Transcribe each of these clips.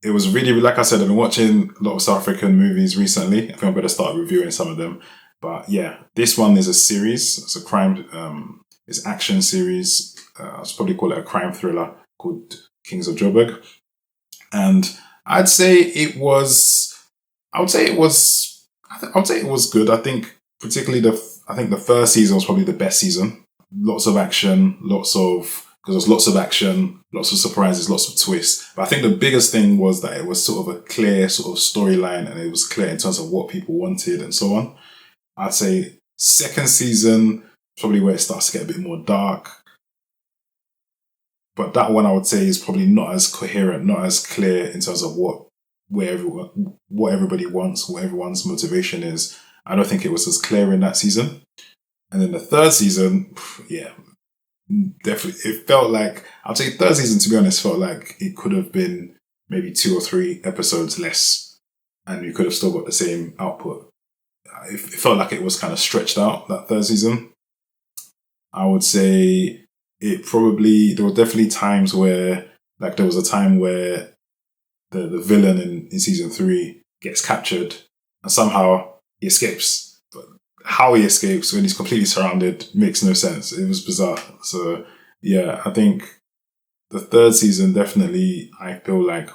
it was really, like I said, I've been watching a lot of South African movies recently. I think I'm going to start reviewing some of them. But yeah, this one is a series. It's a crime, it's action series. I'd probably call it a crime thriller called Kings of Joburg. And I'd say it was, I would say it was, I would say it was good. I think particularly I think the first season was probably the best season. Lots of action, because there's lots of action, lots of surprises, lots of twists. But I think the biggest thing was that it was sort of a clear sort of storyline, and it was clear in terms of what people wanted and so on. I'd say second season, probably where it starts to get a bit more dark. But that one I would say is probably not as coherent, not as clear in terms of what everybody wants, what everyone's motivation is. I don't think it was as clear in that season. And then the third season, yeah, definitely. It felt like, I'd say third season, to be honest, felt like it could have been maybe 2 or 3 episodes less, and you could have still got the same output. It felt like it was kind of stretched out, that third season. I would say there were definitely times where, like there was a time where the villain in season 3 gets captured and somehow he escapes. But how he escapes when he's completely surrounded makes no sense. It was bizarre. So yeah, I think the third season definitely, I feel like,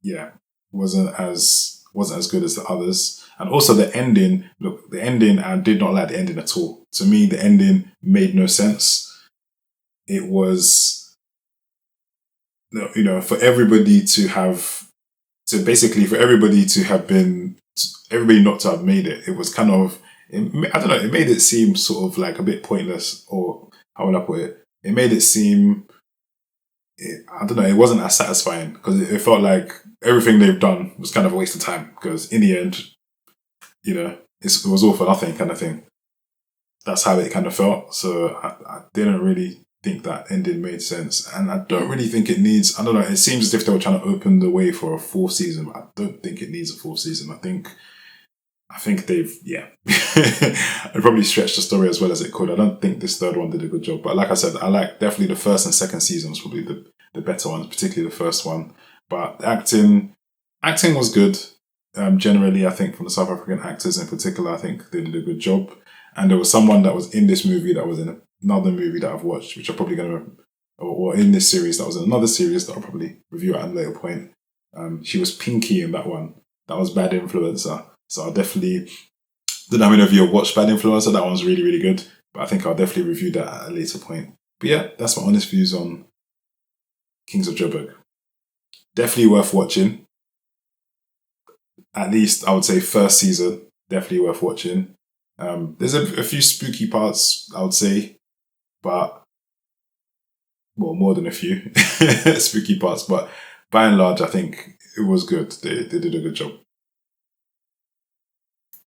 yeah, wasn't as good as the others. And also the ending, I did not like the ending at all. To me, the ending made no sense. It was, for everybody to have, everybody not to have made it. It was kind of, I don't know, it made it seem sort of like a bit pointless, or how would I put it? It made it seem, I don't know, it wasn't as satisfying, because it felt like everything they've done was kind of a waste of time, because in the end, it was all for nothing kind of thing. That's how it kind of felt. So I didn't really think that ending made sense. And I don't really think it needs, I don't know, it seems as if they were trying to open the way for a 4th season, but I don't think it needs a 4th season. I think they've, it probably stretched the story as well as it could. I don't think this third one did a good job. But like I said, I like definitely the first and second season was probably the better ones, particularly the first one. But acting was good. Generally, I think from the South African actors in particular, I think they did a good job. And there was someone that was in this movie that was in another movie that I've watched, which I'm probably going to, or in this series that was in another series that I'll probably review at a later point. She was Pinky in that one. That was Bad Influencer. So I'll definitely, don't know how many of you have watched Bad Influencer. That one's really, really good. But I think I'll definitely review that at a later point. But yeah, that's my honest views on Kings of Joburg. Definitely worth watching. At least I would say first season, definitely worth watching. There's a few spooky parts, I would say, but, well, more than a few spooky parts, but by and large, I think it was good. They did a good job.